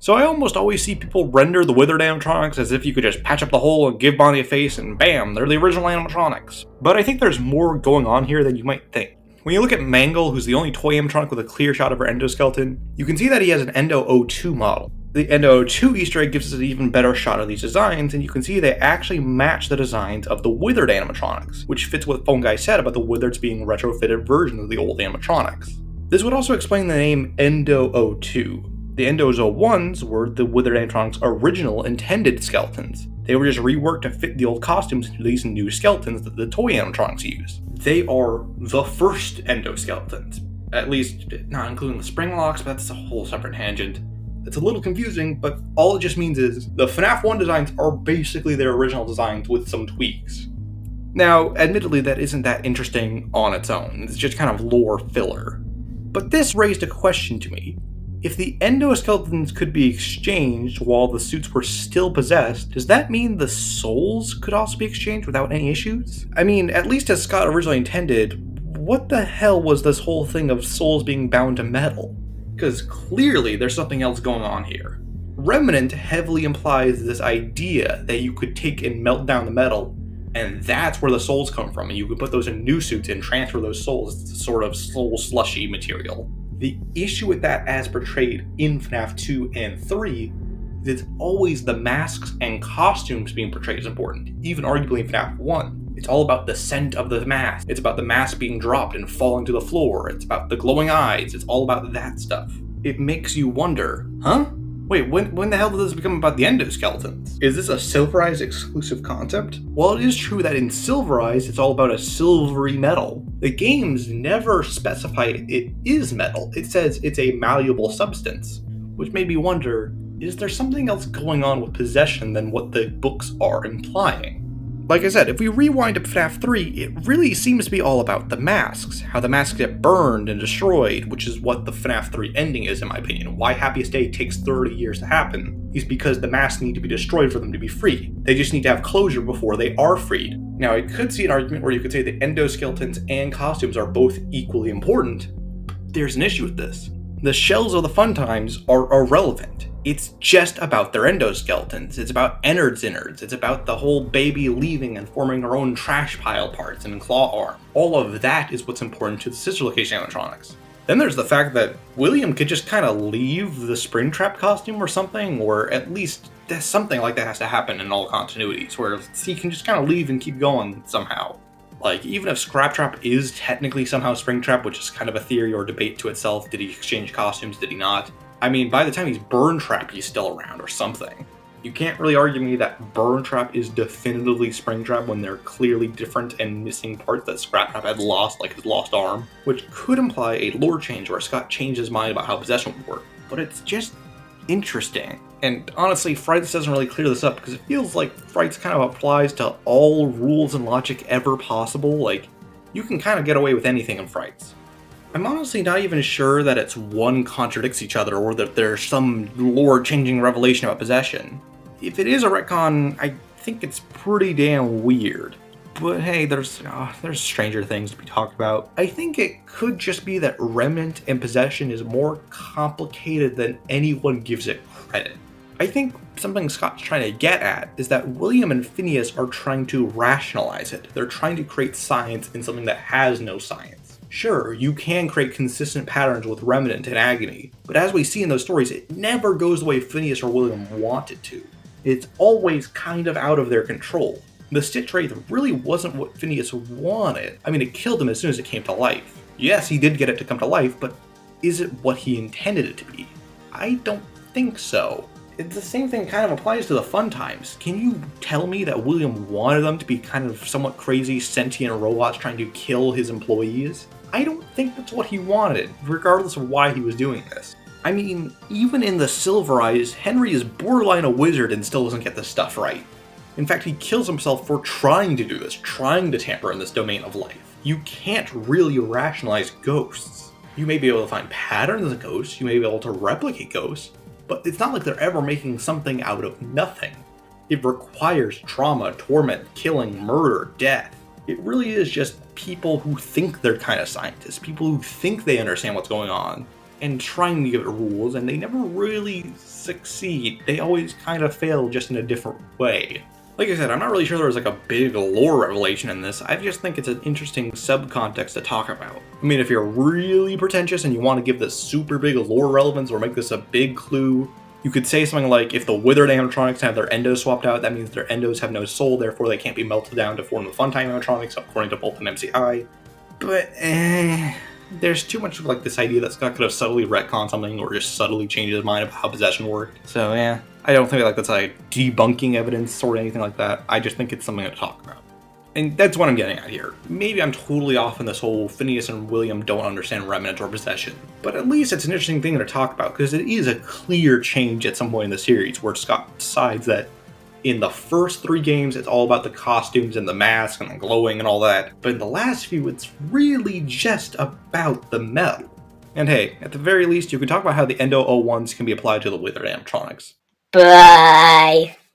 So I almost always see people render the withered animatronics as if you could just patch up the hole and give Bonnie a face and bam, they're the original animatronics. But I think there's more going on here than you might think. When you look at Mangle, who's the only toy animatronic with a clear shot of her endoskeleton, you can see that he has an Endo 02 model. The Endo 02 Easter egg gives us an even better shot of these designs, and you can see they actually match the designs of the withered animatronics, which fits what Phone Guy said about the withereds being retrofitted versions of the old animatronics. This would also explain the name Endo 02. The Endos 01s were the withered animatronics' original intended skeletons. They were just reworked to fit the old costumes into these new skeletons that the toy animatronics use. They are the first endoskeletons. At least, not including the spring locks, but that's a whole separate tangent. It's a little confusing, but all it just means is the FNAF 1 designs are basically their original designs with some tweaks. Now, admittedly, that isn't that interesting on its own. It's just kind of lore filler. But this raised a question to me. If the endoskeletons could be exchanged while the suits were still possessed, does that mean the souls could also be exchanged without any issues? I mean, at least as Scott originally intended, what the hell was this whole thing of souls being bound to metal? Because clearly there's something else going on here. Remnant heavily implies this idea that you could take and melt down the metal, and that's where the souls come from, and you could put those in new suits and transfer those souls to sort of soul slushy material. The issue with that as portrayed in FNAF 2 and 3 is it's always the masks and costumes being portrayed as important, even arguably in FNAF 1. It's all about the scent of the mask. It's about the mask being dropped and falling to the floor. It's about the glowing eyes. It's all about that stuff. It makes you wonder, huh? Wait, when the hell did this become about the endoskeletons? Is this a Silverized exclusive concept? Well, it is true that in Silverized, it's all about a silvery metal. The games never specify it is metal. It says it's a malleable substance, which made me wonder, is there something else going on with possession than what the books are implying? Like I said, if we rewind to FNAF 3, it really seems to be all about the masks, how the masks get burned and destroyed, which is what the FNAF 3 ending is in my opinion. Why Happiest Day takes 30 years to happen is because the masks need to be destroyed for them to be free. They just need to have closure before they are freed. Now, I could see an argument where you could say that endoskeletons and costumes are both equally important. There's an issue with this. The shells of the fun times are irrelevant. It's just about their endoskeletons. It's about innards. It's about the whole baby leaving and forming her own trash pile parts and claw arm. All of that is what's important to the sister location animatronics. Then there's the fact that William could just kind of leave the Springtrap costume or something, or at least something like that has to happen in all continuities, where he can just kind of leave and keep going somehow. Like, even if Scraptrap is technically somehow Springtrap, which is kind of a theory or debate to itself, did he exchange costumes, did he not? I mean, by the time he's Burntrap, he's still around or something. You can't really argue me that Burntrap is definitively Springtrap when they're clearly different and missing parts that Scraptrap had lost, like his lost arm, which could imply a lore change where Scott changed his mind about how possession would work. But it's just interesting. And honestly, Frights doesn't really clear this up because it feels like Frights kind of applies to all rules and logic ever possible. Like, you can kind of get away with anything in Frights. I'm honestly not even sure that it's one contradicts each other or that there's some lore-changing revelation about possession. If it is a retcon, I think it's pretty damn weird. But hey, there's stranger things to be talked about. I think it could just be that Remnant and possession is more complicated than anyone gives it credit. I think something Scott's trying to get at is that William and Phineas are trying to rationalize it. They're trying to create science in something that has no science. Sure, you can create consistent patterns with Remnant and Agony, but as we see in those stories, it never goes the way Phineas or William want it to. It's always kind of out of their control. The Stitch Wraith really wasn't what Phineas wanted. I mean, it killed him as soon as it came to life. Yes, he did get it to come to life, but is it what he intended it to be? I don't think so. The same thing kind of applies to the Fun Times. Can you tell me that William wanted them to be kind of somewhat crazy sentient robots trying to kill his employees? I don't think that's what he wanted, regardless of why he was doing this. I mean, even in the Silverized, Henry is borderline a wizard and still doesn't get this stuff right. In fact, he kills himself for trying to do this, trying to tamper in this domain of life. You can't really rationalize ghosts. You may be able to find patterns in ghosts, you may be able to replicate ghosts, but it's not like they're ever making something out of nothing. It requires trauma, torment, killing, murder, death. It really is just people who think they're kind of scientists, people who think they understand what's going on, and trying to give it rules, and they never really succeed. They always kind of fail, just in a different way. Like I said, I'm not really sure there's like a big lore revelation in this. I just think it's an interesting subcontext to talk about. I mean, if you're really pretentious and you want to give this super big lore relevance or make this a big clue, you could say something like, if the withered animatronics have their endos swapped out, that means their endos have no soul, therefore they can't be melted down to form the Funtime animatronics, according to Bolt and MCI. But, there's too much of like this idea that's not going to subtly retcon something or just subtly change his mind about how possession worked. So yeah, I don't think like that's like debunking evidence or anything like that. I just think it's something to talk about. And that's what I'm getting at here. Maybe I'm totally off in this whole Phineas and William don't understand remnant or possession, but at least it's an interesting thing to talk about because it is a clear change at some point in the series where Scott decides that in the first 3 games, it's all about the costumes and the mask and the glowing and all that, but in the last few, it's really just about the metal. And hey, at the very least, you can talk about how the Endo 01s can be applied to the withered animatronics. Bye!